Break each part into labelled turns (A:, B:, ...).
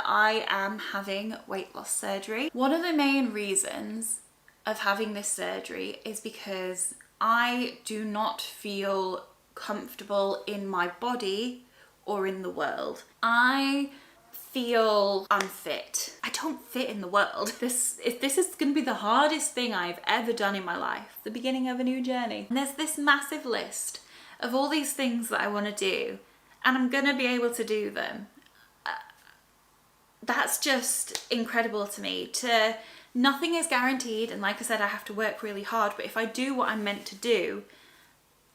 A: I am having weight loss surgery. One of the main reasons of having this surgery is because I do not feel comfortable in my body or in the world. I feel unfit. I don't fit in the world. This is going to be the hardest thing I've ever done in my life, the beginning of a new journey. And there's this massive list of all these things that I want to do, and I'm going to be able to do them. That's just incredible to me. Nothing is guaranteed, and like I said, I have to work really hard, but if I do what I'm meant to do,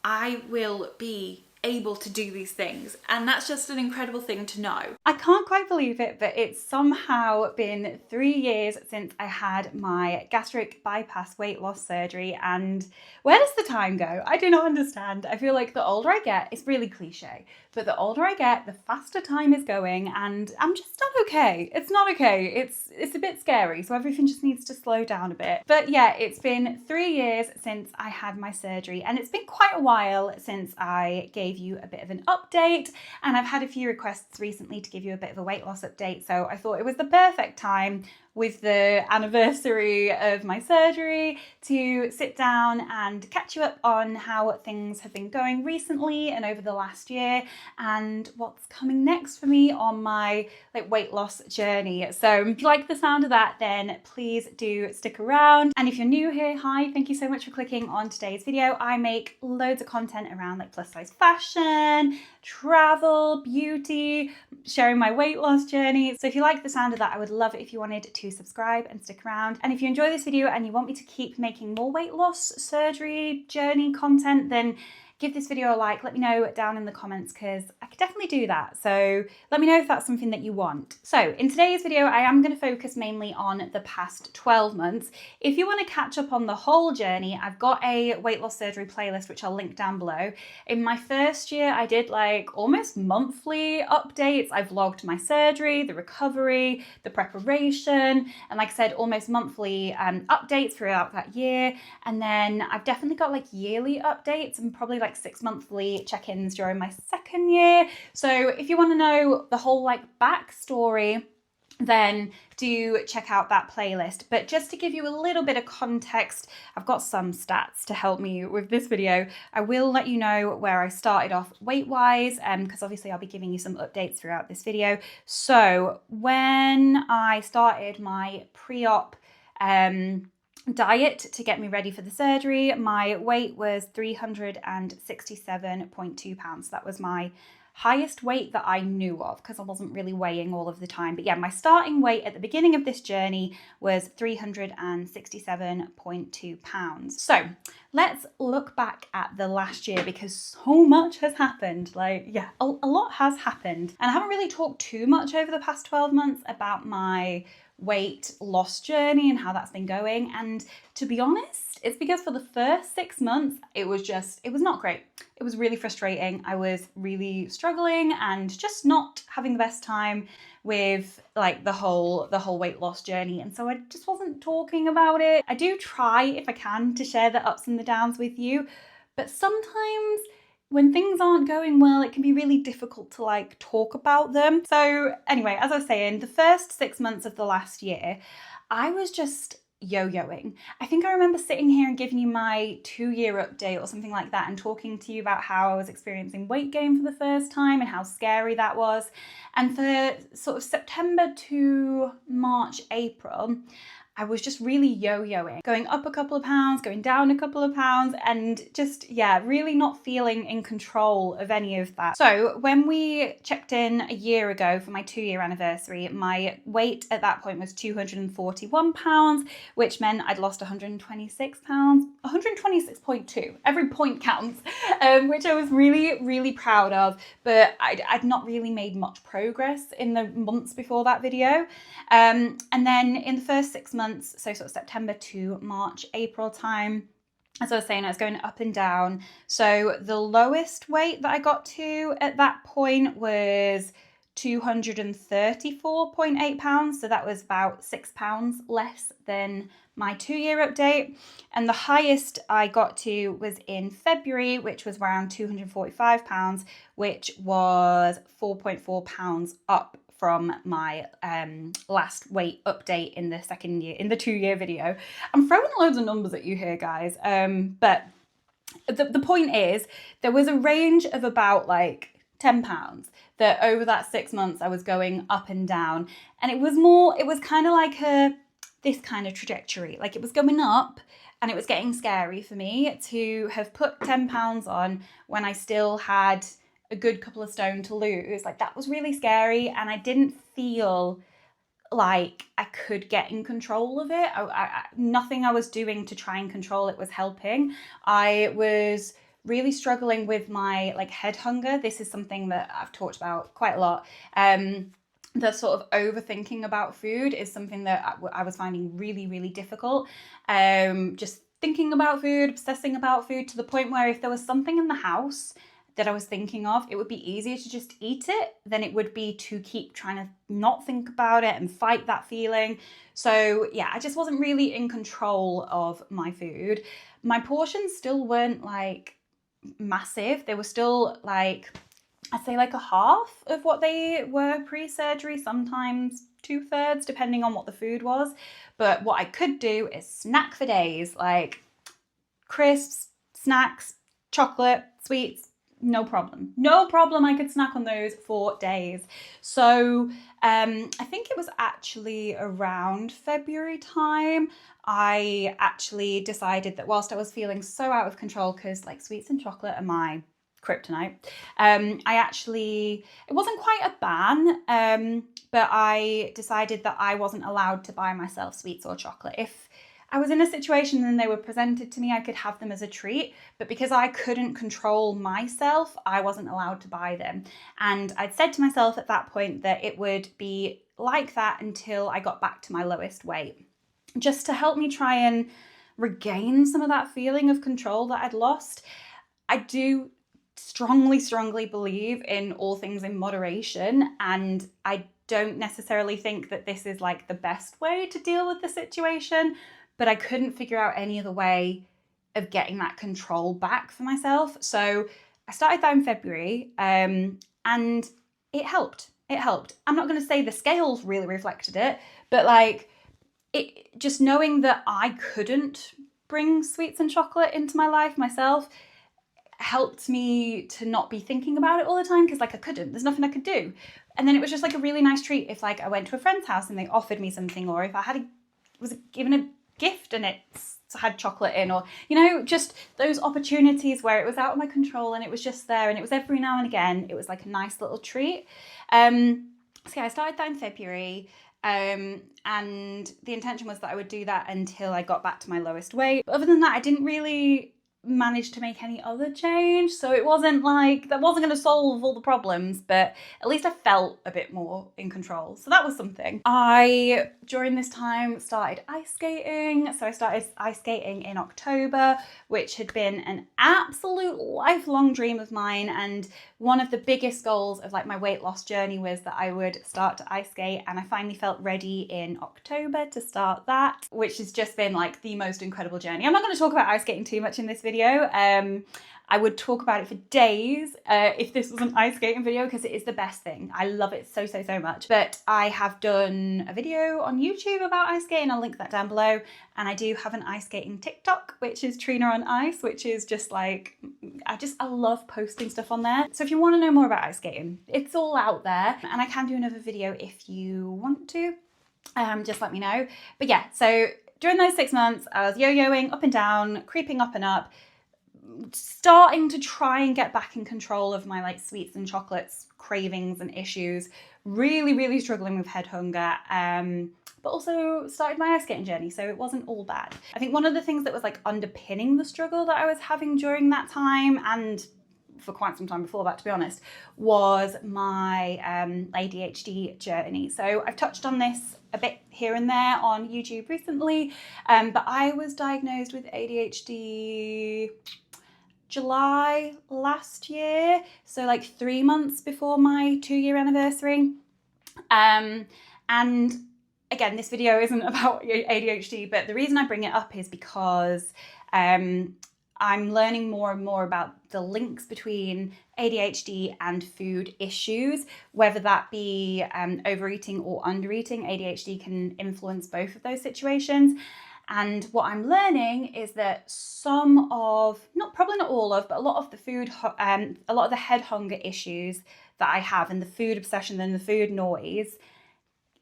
A: I will be able to do these things, and that's just an incredible thing to know. I can't quite believe it, but it's somehow been 3 years since I had my gastric bypass weight loss surgery, and where does the time go? I do not understand. I feel like the older I get, it's really cliche, but the older I get, the faster time is going, and I'm just not okay. It's not okay. It's a bit scary, so everything just needs to slow down a bit. But yeah, it's been 3 years since I had my surgery, and it's been quite a while since I gave you a bit of an update, and I've had a few requests recently to give you a bit of a weight loss update, so I thought it was the perfect time with the anniversary of my surgery to sit down and catch you up on how things have been going recently and over the last year, and what's coming next for me on my weight loss journey. So if you like the sound of that, then please do stick around. And if you're new here, hi, thank you so much for clicking on today's video. I make loads of content around plus size fashion, travel, beauty, sharing my weight loss journey. So if you like the sound of that, I would love it if you wanted to subscribe and stick around. And if you enjoy this video and you want me to keep making more weight loss surgery journey content, then give this video a like. Let me know down in the comments, because I could definitely do that. So let me know if that's something that you want. So in today's video, I am going to focus mainly on the past 12 months. If you want to catch up on the whole journey, I've got a weight loss surgery playlist, which I'll link down below. In my first year, I did almost monthly updates. I vlogged my surgery, the recovery, the preparation, and like I said, almost monthly updates throughout that year. And then I've definitely got yearly updates and probably 6 monthly check-ins during my second year. So if you want to know the whole backstory, then do check out that playlist. But just to give you a little bit of context, I've got some stats to help me with this video. I will let you know where I started off weight-wise, because obviously I'll be giving you some updates throughout this video. So when I started my pre-op diet to get me ready for the surgery, my weight was 367.2 pounds. That was my highest weight that I knew of, because I wasn't really weighing all of the time. But yeah, my starting weight at the beginning of this journey was 367.2 pounds. So let's look back at the last year, because so much has happened. A lot has happened. And I haven't really talked too much over the past 12 months about my weight loss journey and how that's been going. And to be honest, it's because for the first 6 months, it was not great. It was really frustrating. I was really struggling and just not having the best time with the whole weight loss journey. And so I just wasn't talking about it. I do try, if I can, to share the ups and the downs with you, but sometimes when things aren't going well, it can be really difficult to talk about them. So anyway, as I was saying, the first 6 months of the last year, I was just yo-yoing. I think I remember sitting here and giving you my 2-year update or something like that, and talking to you about how I was experiencing weight gain for the first time and how scary that was. And for sort of September to March, April, I was just really yo-yoing, going up a couple of pounds, going down a couple of pounds, and just, really not feeling in control of any of that. So when we checked in a year ago for my 2-year anniversary, my weight at that point was 241 pounds, which meant I'd lost 126 pounds, 126.2, every point counts, which I was really, really proud of, but I'd not really made much progress in the months before that video. And then in the first 6 months, so sort of September to March, April time, as I was saying, I was going up and down. So the lowest weight that I got to at that point was 234.8 pounds. So that was about 6 pounds less than my 2-year update. And the highest I got to was in February, which was around 245 pounds, which was 4.4 pounds up
B: from my last weight update in the 2-year video. I'm throwing loads of numbers at you here, guys, but the point is, there was a range of about like 10 pounds that over that 6 months I was going up and down, and it was kind of like this kind of trajectory. Like, it was going up and it was getting scary for me to have put 10 pounds on when I still had a good couple of stone to lose. Like, that was really scary, and I didn't feel like I could get in control of it. Nothing I was doing to try and control it was helping. I was really struggling with my like head hunger. This is something that I've talked about quite a lot. The sort of overthinking about food is something that I was finding really, really difficult. Just thinking about food, obsessing about food, to the point where if there was something in the house that I was thinking of, it would be easier to just eat it than it would be to keep trying to not think about it and fight that feeling. So yeah, I just wasn't really in control of my food. My portions still weren't like massive. They were still like, I'd say like a half of what they were pre-surgery, sometimes 2/3, depending on what the food was. But what I could do is snack for days, like crisps, snacks, chocolate, sweets. No problem. No problem. I could snack on those for days. So I think it was actually around February time, I actually decided that whilst I was feeling so out of control, because like sweets and chocolate are my kryptonite, it wasn't quite a ban, but I decided that I wasn't allowed to buy myself sweets or chocolate. If I was in a situation and they were presented to me, I could have them as a treat, but because I couldn't control myself, I wasn't allowed to buy them. And I'd said to myself at that point that it would be like that until I got back to my lowest weight, just to help me try and regain some of that feeling of control that I'd lost. I do strongly believe in all things in moderation, and I don't necessarily think that this is like the best way to deal with the situation, but I couldn't figure out any other way of getting that control back for myself. So I started that in February, and it helped. It helped. I'm not going to say the scales really reflected it, but like it, just knowing that I couldn't bring sweets and chocolate into my life myself helped me to not be thinking about it all the time, because like I couldn't, there's nothing I could do. And then it was just like a really nice treat if like I went to a friend's house and they offered me something, or if I was given a gift and it had chocolate in, or you know, just those opportunities where it was out of my control and it was just there, and it was every now and again, it was like a nice little treat. So yeah, I started that in February, and the intention was that I would do that until I got back to my lowest weight. But other than that, I didn't really managed to make any other change, so it wasn't like that wasn't going to solve all the problems, but at least I felt a bit more in control, so that was something. I during this time started ice skating. So I started ice skating in October, which had been an absolute lifelong dream of mine, and one of the biggest goals of like my weight loss journey was that I would start to ice skate, and I finally felt ready in October to start that, which has just been like the most incredible journey. I'm not going to talk about ice skating too much in this video. I would talk about it for days if this was an ice skating video, because it is the best thing. I love it so much. But I have done a video on YouTube about ice skating. I'll link that down below. And I do have an ice skating TikTok, which is Trina on Ice, which is just like, I love posting stuff on there. So if you want to know more about ice skating, it's all out there. And I can do another video if you want to. Just let me know. But yeah, so during those 6 months, I was yo-yoing up and down, creeping up and up, starting to try and get back in control of my like sweets and chocolates cravings and issues, really struggling with head hunger, but also started my ice skating journey, so it wasn't all bad. I think one of the things that was like underpinning the struggle that I was having during that time, and for quite some time before that, to be honest, was my ADHD journey. So I've touched on this a bit here and there on YouTube recently, but I was diagnosed with ADHD July last year, so like 3 months before my 2-year anniversary. And again, this video isn't about ADHD, but the reason I bring it up is because I I'm learning more and more about the links between ADHD and food issues, whether that be overeating or undereating. ADHD can influence both of those situations. And what I'm learning is that some of, probably not all of, but a lot of the head hunger issues that I have, and the food obsession and the food noise,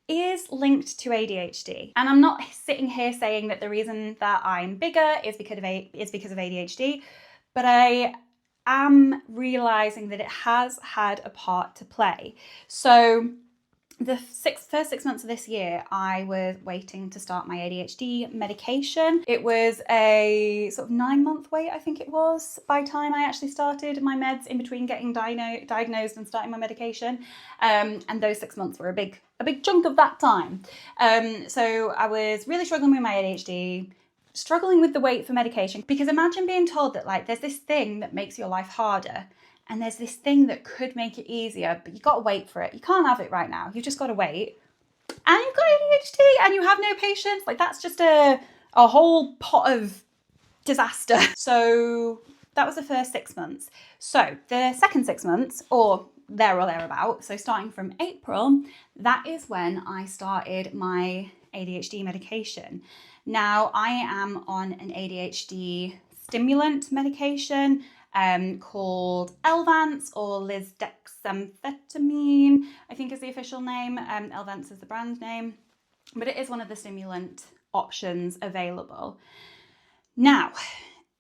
B: is linked to ADHD. And I'm not sitting here saying that the reason that I'm bigger is because of ADHD, but I am realizing that it has had a part to play. So the first 6 months of this year, I was waiting to start my ADHD medication. It was a sort of 9-month wait, I think it was, by the time I actually started my meds, in between getting diagnosed and starting my medication. And those 6 months were a big chunk of that time. So I was really struggling with my ADHD, struggling with the wait for medication, because imagine being told that like there's this thing that makes your life harder, and there's this thing that could make it easier, but you've got to wait for it. You can't have it right now. You've just got to wait. And you've got ADHD and you have no patience. Like, that's just a whole pot of disaster. So that was the first 6 months. So the second 6 months, or there or thereabout, so starting from April, that is when I started my ADHD medication. Now, I am on an ADHD stimulant medication called Elvance, or lisdexamfetamine, I think is the official name. Elvance is the brand name, but it is one of the stimulant options available. Now,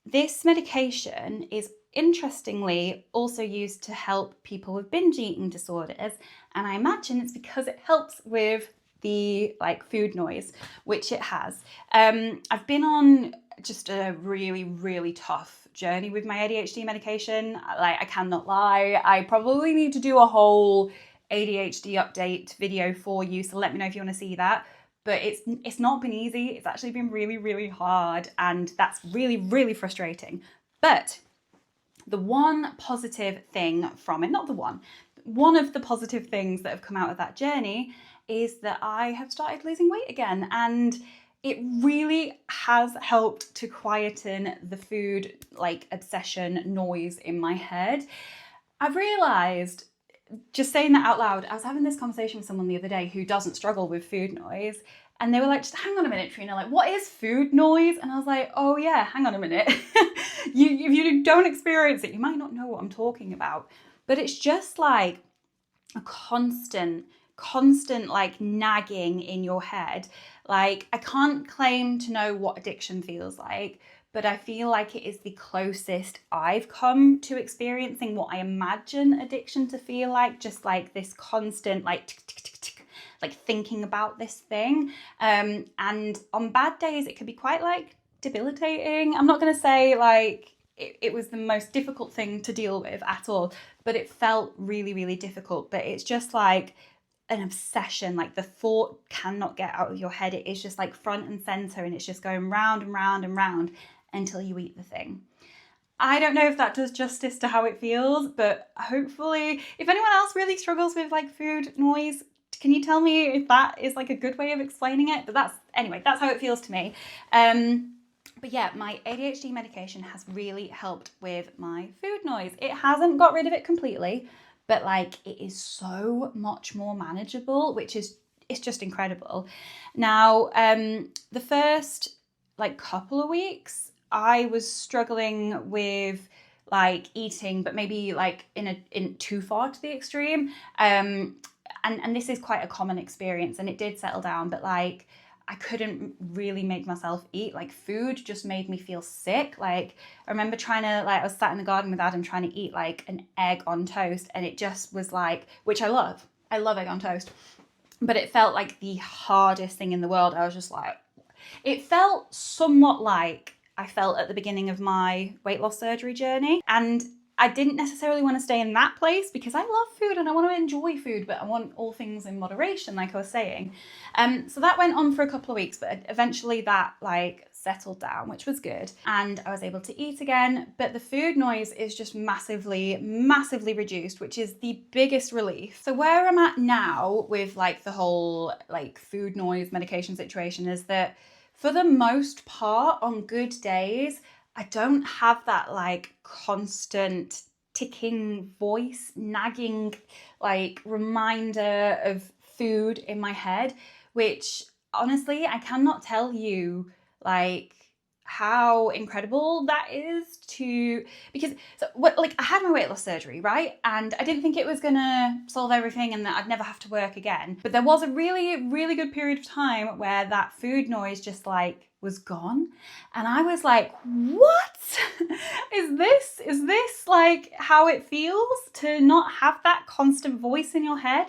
B: this medication is interestingly also used to help people with binge eating disorders, and I imagine it's because it helps with the food noise, which it has. I've been on just a really, really tough journey with my ADHD medication. I cannot lie. I probably need to do a whole ADHD update video for you, so let me know if you want to see that. But it's not been easy. It's actually been really, really hard, and that's really, really frustrating. But the one positive thing from it, one of the positive things that have come out of that journey is that I have started losing weight again, and it really has helped to quieten the food obsession noise in my head. I've realised, just saying that out loud, I was having this conversation with someone the other day who doesn't struggle with food noise, and they were like, just hang on a minute, Trina, what is food noise? And I was like, oh yeah, hang on a minute. If you don't experience it, you might not know what I'm talking about. But it's just like a constant nagging in your head. I can't claim to know what addiction feels like, but I feel like it is the closest I've come to experiencing what I imagine addiction to feel like, just this constant thinking about this thing. And on bad days, it could be quite debilitating. I'm not going to say it was the most difficult thing to deal with at all, but it felt really, really difficult. But it's just an obsession. The thought cannot get out of your head. It is just front and center, and it's just going round and round and round until you eat the thing. I don't know if that does justice to how it feels, but hopefully, if anyone else really struggles with food noise, can you tell me if that is a good way of explaining it? But that's how it feels to me. But yeah, my ADHD medication has really helped with my food noise. It hasn't got rid of it completely, but it is so much more manageable, it's just incredible. Now, the first couple of weeks, I was struggling with eating, but maybe in too far to the extreme. And this is quite a common experience, and it did settle down, but I couldn't really make myself eat. Food just made me feel sick. I remember trying to, I was sat in the garden with Adam trying to eat an egg on toast, and it just was which I love egg on toast, but it felt like the hardest thing in the world. I was just it felt somewhat like I felt at the beginning of my weight loss surgery journey, and I didn't necessarily want to stay in that place because I love food and I want to enjoy food, but I want all things in moderation, like I was saying. So that went on for a couple of weeks, but eventually that settled down, which was good. And I was able to eat again, but the food noise is just massively, massively reduced, which is the biggest relief. So where I'm at now with the whole food noise medication situation is that for the most part, on good days, I don't have that like constant ticking voice, nagging like reminder of food in my head, which honestly, I cannot tell you like how incredible that is to, because so what, like I had my weight loss surgery, right? And I didn't think it was gonna solve everything and that I'd never have to work again. But there was a really, really good period of time where that food noise just like was gone. And I was like, what? Is this like how it feels to not have that constant voice in your head?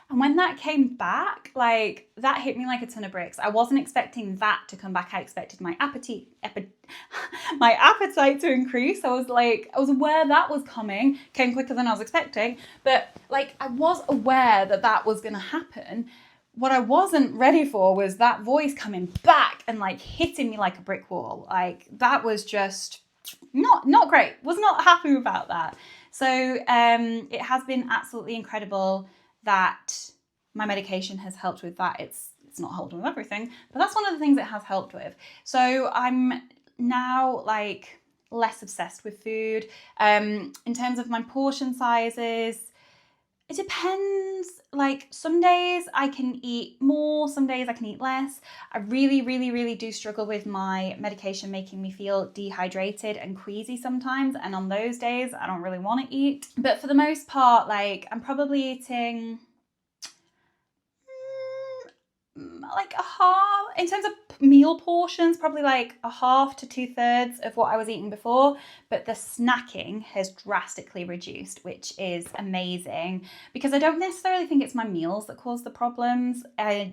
B: And when that came back, like that hit me like a ton of bricks. I wasn't expecting that to come back. I expected my my appetite to increase. I was aware that was coming, came quicker than I was expecting, but like I was aware that that was going to happen. What I wasn't ready for was that voice coming back and like hitting me like a brick wall. Like that was just not great. Was not happy about that. So it has been absolutely incredible that my medication has helped with that. It's not helped with everything, but that's one of the things it has helped with. So I'm now like less obsessed with food. In terms of my portion sizes, it depends. Like some days I can eat more, some days I can eat less. I really, really, really do struggle with my medication making me feel dehydrated and queasy sometimes. And on those days, I don't really want to eat. But for the most part, like I'm probably eating like a half, in terms of meal portions, probably like a half to 2/3 of what I was eating before, but the snacking has drastically reduced, which is amazing because I don't necessarily think it's my meals that cause the problems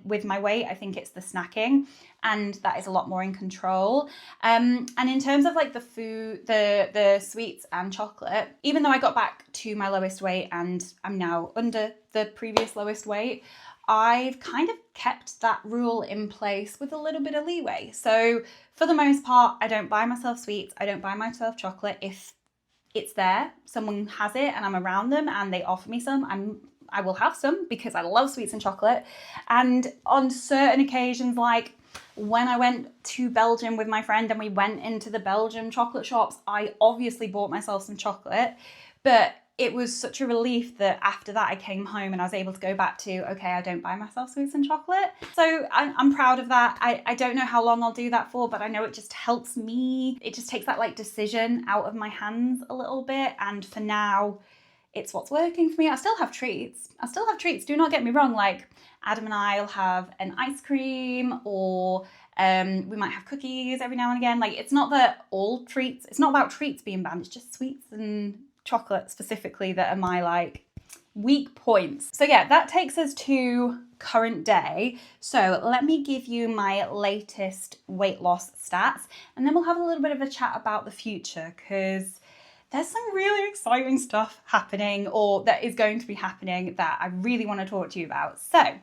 B: with my weight. I think it's the snacking, and that is a lot more in control. And in terms of like the food, the sweets and chocolate, even though I got back to my lowest weight and I'm now under the previous lowest weight, I've kind of kept that rule in place with a little bit of leeway. So for the most part, I don't buy myself sweets. I don't buy myself chocolate. If it's there, someone has it and I'm around them and they offer me some, I will have some because I love sweets and chocolate. And on certain occasions, like when I went to Belgium with my friend and we went into the Belgium chocolate shops, I obviously bought myself some chocolate, but it was such a relief that after that I came home and I was able to go back to, okay, I don't buy myself sweets and chocolate. So I'm proud of that. I don't know how long I'll do that for, but I know it just helps me. It just takes that like decision out of my hands a little bit. And for now, it's what's working for me. I still have treats. Do not get me wrong. Like Adam and I will have an ice cream, or we might have cookies every now and again. Like it's not that all treats, it's not about treats being banned. It's just sweets and chocolate specifically that are my like weak points. So yeah, that takes us to current day. So let me give you my latest weight loss stats and then we'll have a little bit of a chat about the future because there's some really exciting stuff happening, or that is going to be happening, that I really want to talk to you about. So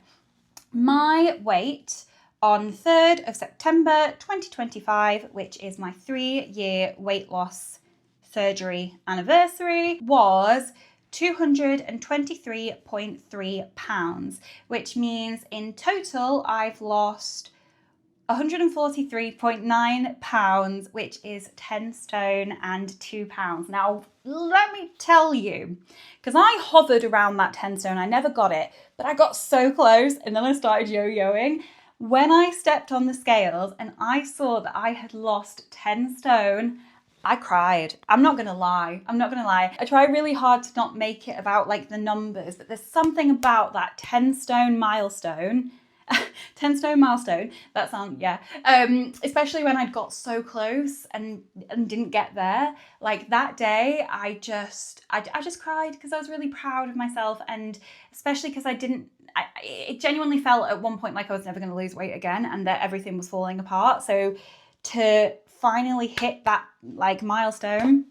B: my weight on 3rd of September 2025, which is my 3-year weight loss surgery anniversary, was 223.3 pounds, which means in total I've lost 143.9 pounds, which is 10 stone and 2 pounds. Now, let me tell you, because I hovered around that 10 stone, I never got it, but I got so close and then I started yo-yoing. When I stepped on the scales and I saw that I had lost 10 stone, I cried. I'm not gonna lie. I try really hard to not make it about like the numbers, but there's something about that 10 stone milestone. 10 stone milestone, that sounds, yeah. Especially when I'd got so close and didn't get there. Like that day, I just cried because I was really proud of myself, and especially because it genuinely felt at one point like I was never gonna lose weight again and that everything was falling apart. So to finally hit that like milestone,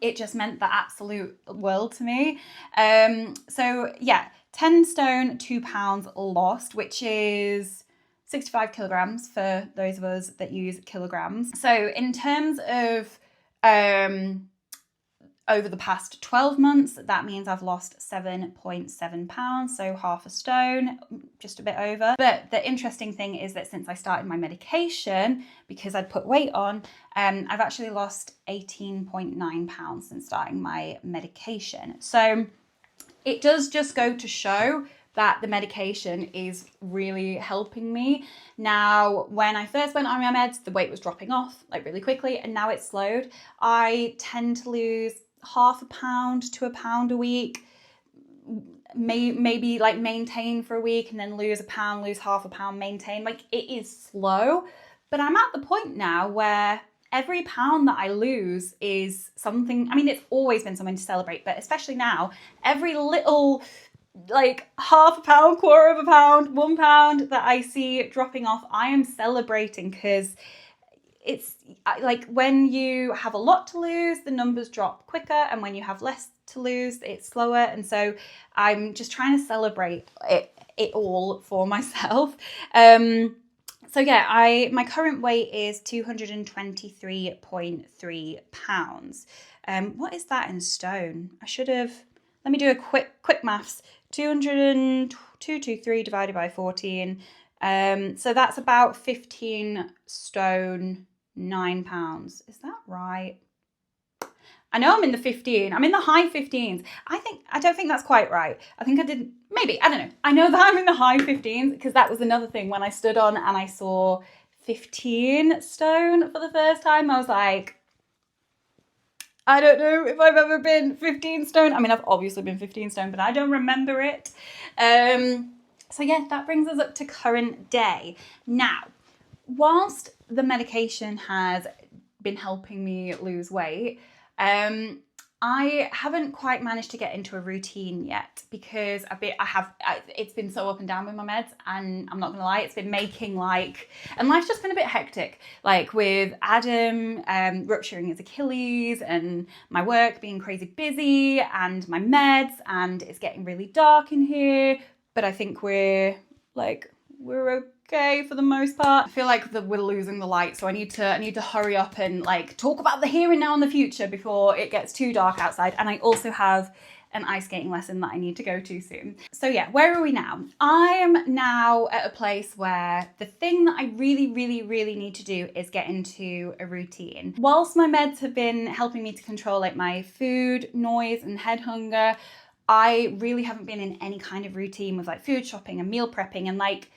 B: it just meant the absolute world to me. So yeah, 10 stone, 2 pounds lost, which is 65 kilograms for those of us that use kilograms. So in terms of over the past 12 months, that means I've lost 7.7 pounds, so half a stone, just a bit over. But the interesting thing is that since I started my medication, because I'd put weight on, I've actually lost 18.9 pounds since starting my medication. So it does just go to show that the medication is really helping me. Now, when I first went on my meds, the weight was dropping off like really quickly, and now it's slowed. I tend to lose half a pound to a pound a week, maybe like maintain for a week and then lose a pound, lose half a pound, maintain. Like, it is slow, but I'm at the point now where every pound that I lose is something. I mean, it's always been something to celebrate, but especially now, every little like half a pound, quarter of a pound, 1 pound that I see dropping off, I am celebrating, because it's like when you have a lot to lose, the numbers drop quicker, and when you have less to lose, it's slower. And so I'm just trying to celebrate it all for myself. So yeah, my current weight is 223.3 pounds. What is that in stone? Let me do a quick maths. 223 divided by 14. So that's about 15 stone, 9 pounds. Is that right? I know I'm in the 15. I'm in the high 15s. I don't think that's quite right. I think I did, maybe, I don't know. I know that I'm in the high 15s because that was another thing when I stood on and I saw 15 stone for the first time. I was like, I don't know if I've ever been 15 stone. I mean, I've obviously been 15 stone, but I don't remember it. So yeah, that brings us up to current day. Now, whilst the medication has been helping me lose weight, I haven't quite managed to get into a routine yet, because it's been so up and down with my meds, and I'm not gonna lie, it's been making and life's just been a bit hectic, like with Adam rupturing his Achilles, and my work being crazy busy, and my meds, and it's getting really dark in here, but I think we're okay for the most part. I feel like we're losing the light, so I need to hurry up and like talk about the here and now and the future before it gets too dark outside. And I also have an ice skating lesson that I need to go to soon. So yeah, where are we now? I am now at a place where the thing that I really, really, really need to do is get into a routine. Whilst my meds have been helping me to control like my food, noise and head hunger, I really haven't been in any kind of routine with like food shopping and meal prepping and like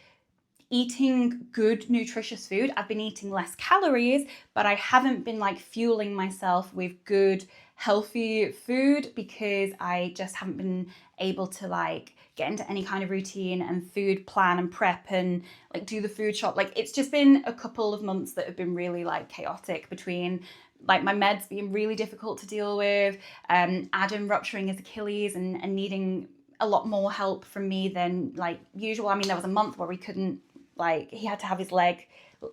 B: eating good nutritious food. I've been eating less calories, but I haven't been like fueling myself with good healthy food because I just haven't been able to like get into any kind of routine and food plan and prep and like do the food shop. Like, it's just been a couple of months that have been really like chaotic, between like my meds being really difficult to deal with, Adam rupturing his Achilles and needing a lot more help from me than like usual. I mean, there was a month where he had to have his leg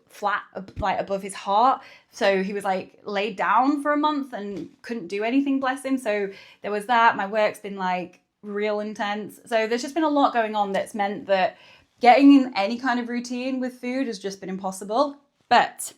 B: flat like above his heart, so he was like laid down for a month and couldn't do anything, bless him. So there was that. My work's been like real intense, so there's just been a lot going on that's meant that getting in any kind of routine with food has just been impossible. But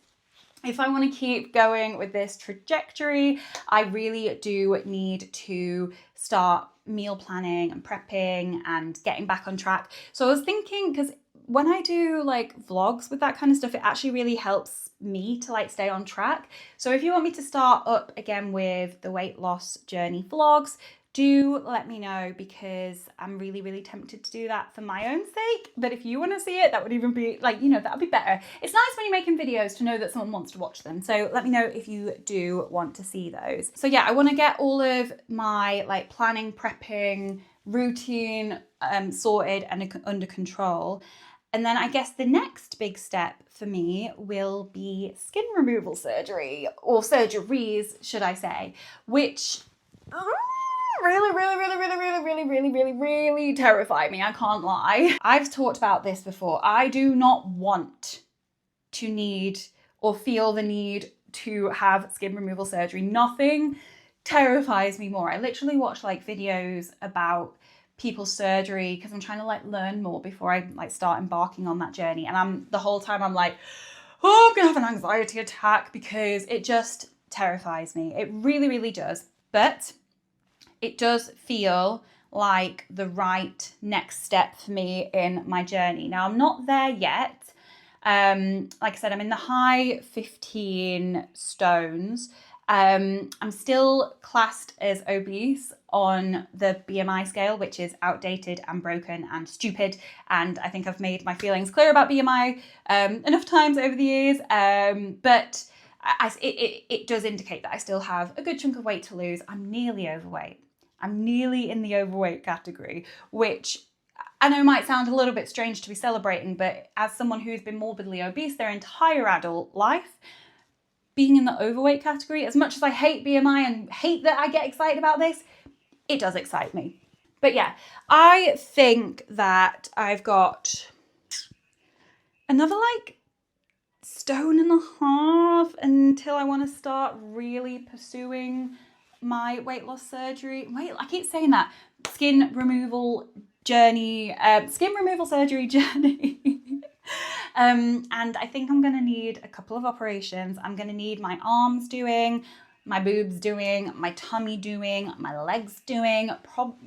B: if I want to keep going with this trajectory, I really do need to start meal planning and prepping and getting back on track. So I was thinking, because when I do like vlogs with that kind of stuff, it actually really helps me to like stay on track. So if you want me to start up again with the weight loss journey vlogs, do let me know, because I'm really, really tempted to do that for my own sake. But if you want to see it, that would even be like, that would be better. It's nice when you're making videos to know that someone wants to watch them. So let me know if you do want to see those. So yeah, I want to get all of my like planning, prepping, routine sorted and under control. And then I guess the next big step for me will be skin removal surgery, or surgeries, should I say, which really terrify me. I can't lie. I've talked about this before. I do not want to need or feel the need to have skin removal surgery. Nothing terrifies me more. I literally watch like videos about people's surgery because I'm trying to like learn more before I like start embarking on that journey. And the whole time I'm like, oh, I'm gonna have an anxiety attack, because it just terrifies me. It really, really does. but it does feel like the right next step for me in my journey. Now, I'm not there yet. Like I said, I'm in the high 15 stones. I'm still classed as obese on the BMI scale, which is outdated and broken and stupid. And I think I've made my feelings clear about BMI enough times over the years. But it does indicate that I still have a good chunk of weight to lose. I'm nearly overweight. I'm nearly in the overweight category, which I know might sound a little bit strange to be celebrating, but as someone who's been morbidly obese their entire adult life, being in the overweight category, as much as I hate BMI and hate that I get excited about this, it does excite me. But yeah, I think that I've got another stone and a half until I want to start really pursuing my weight loss surgery. Wait, I keep saying that. Skin removal surgery journey. And I think I'm going to need a couple of operations. I'm going to need my arms doing, my boobs doing, my tummy doing, my legs doing.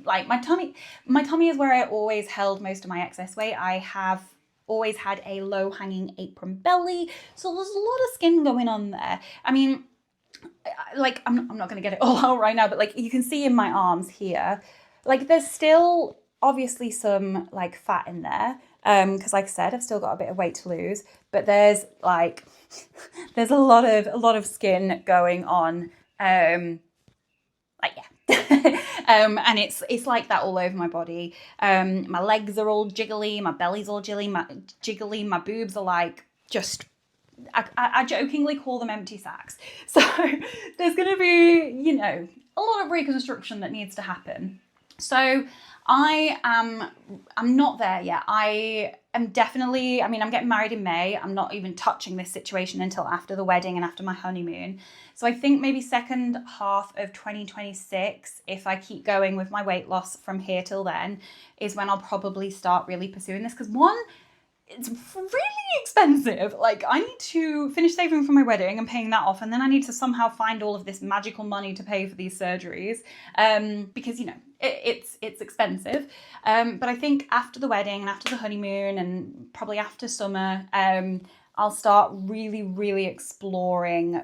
B: My tummy is where I always held most of my excess weight. I have always had a low hanging apron belly, so there's a lot of skin going on there. I mean, I'm not going to get it all out right now, but you can see in my arms here, there's still obviously some fat in there, because like I said, I've still got a bit of weight to lose, but there's there's a lot of skin going on, and it's like that all over my body. My legs are all jiggly, my belly's all jiggly, my boobs are just, I jokingly call them empty sacks. So there's going to be, a lot of reconstruction that needs to happen. So I'm not there yet. I am definitely, I'm getting married in May. I'm not even touching this situation until after the wedding and after my honeymoon. So I think maybe second half of 2026, if I keep going with my weight loss from here till then, is when I'll probably start really pursuing this. Because one, it's really expensive. I need to finish saving for my wedding and paying that off, and then I need to somehow find all of this magical money to pay for these surgeries, because it's expensive. But I think after the wedding and after the honeymoon and probably after summer, I'll start really, really exploring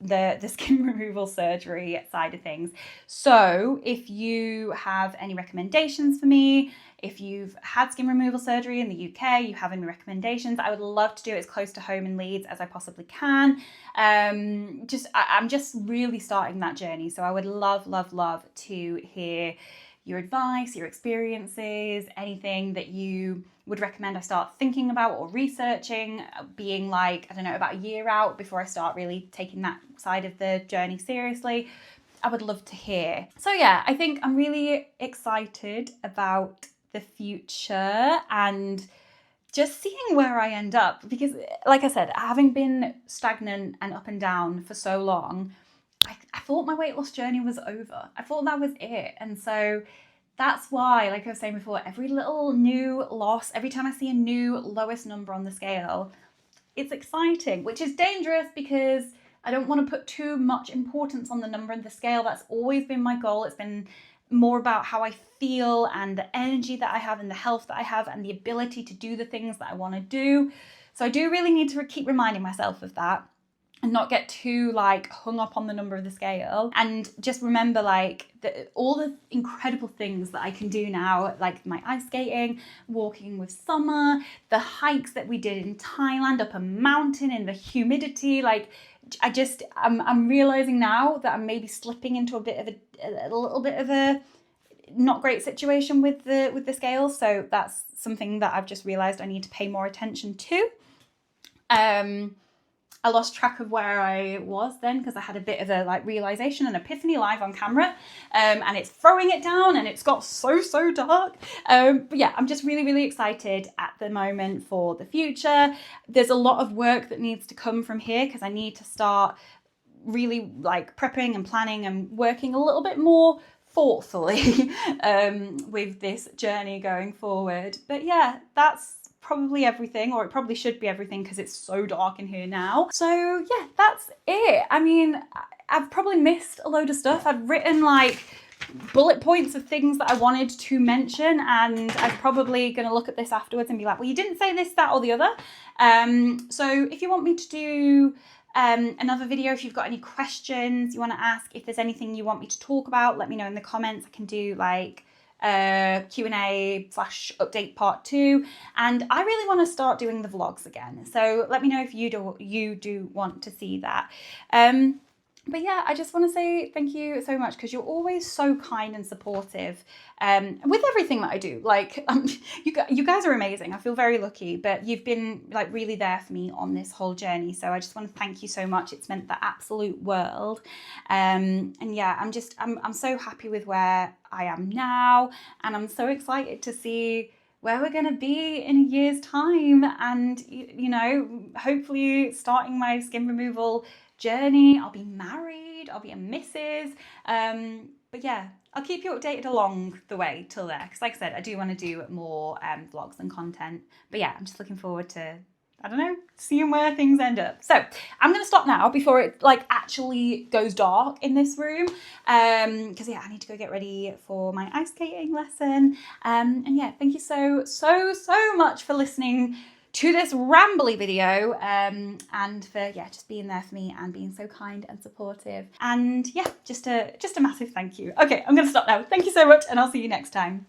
B: the skin removal surgery side of things. So if you have any recommendations for me, if you've had skin removal surgery in the UK, you have any recommendations, I would love to do it as close to home in Leeds as I possibly can. I'm just really starting that journey. So I would love, love, love to hear your advice, your experiences, anything that you would recommend I start thinking about or researching, being about a year out before I start really taking that side of the journey seriously. I would love to hear. So yeah, I think I'm really excited about the future and just seeing where I end up, because like I said, having been stagnant and up and down for so long, I thought my weight loss journey was over. I thought that was it. And so that's why, like I was saying before, every little new loss, every time I see a new lowest number on the scale, it's exciting, which is dangerous because I don't want to put too much importance on the number and the scale. That's always been my goal. It's been more about how I feel and the energy that I have and the health that I have and the ability to do the things that I want to do. So I do really need to keep reminding myself of that and not get too hung up on the number of the scale, and just remember all the incredible things that I can do now, like my ice skating, walking with Summer, the hikes that we did in Thailand up a mountain in the humidity. I'm realizing now that I'm maybe slipping into a little bit of a not great situation with the scales. So that's something that I've just realized I need to pay more attention to. I lost track of where I was then because I had a bit of a realization and epiphany live on camera, and it's throwing it down and it's got so dark. But yeah, I'm just really, really excited at the moment for the future. There's a lot of work that needs to come from here because I need to start really prepping and planning and working a little bit more thoughtfully with this journey going forward. But yeah, that's probably everything, or it probably should be everything because it's so dark in here now. So yeah, that's it. I've probably missed a load of stuff. I've written like bullet points of things that I wanted to mention, and I'm probably going to look at this afterwards and be like, well, you didn't say this, that, or the other. So if you want me to do another video, if you've got any questions you want to ask, if there's anything you want me to talk about, let me know in the comments. I can do like Q&A/update part 2, and I really want to start doing the vlogs again, so let me know if you do want to see that. But yeah, I just want to say thank you so much, because you're always so kind and supportive with everything that I do. Like, you guys are amazing. I feel very lucky, but you've been like really there for me on this whole journey. So I just want to thank you so much. It's meant the absolute world. And yeah, I'm so happy with where I am now, and I'm so excited to see where we're going to be in a year's time, and you know, hopefully starting my skin removal journey. I'll be married, I'll be a missus, but yeah, I'll keep you updated along the way till there, because like I said, I do want to do more vlogs and content. But yeah, I'm just looking forward to, I don't know, seeing where things end up. So I'm going to stop now before it like actually goes dark in this room, because yeah, I need to go get ready for my ice skating lesson. And yeah, thank you so much for listening to this rambly video, and for just being there for me and being so kind and supportive. And yeah, just a massive thank you. Okay, I'm gonna stop now. Thank you so much, and I'll see you next time.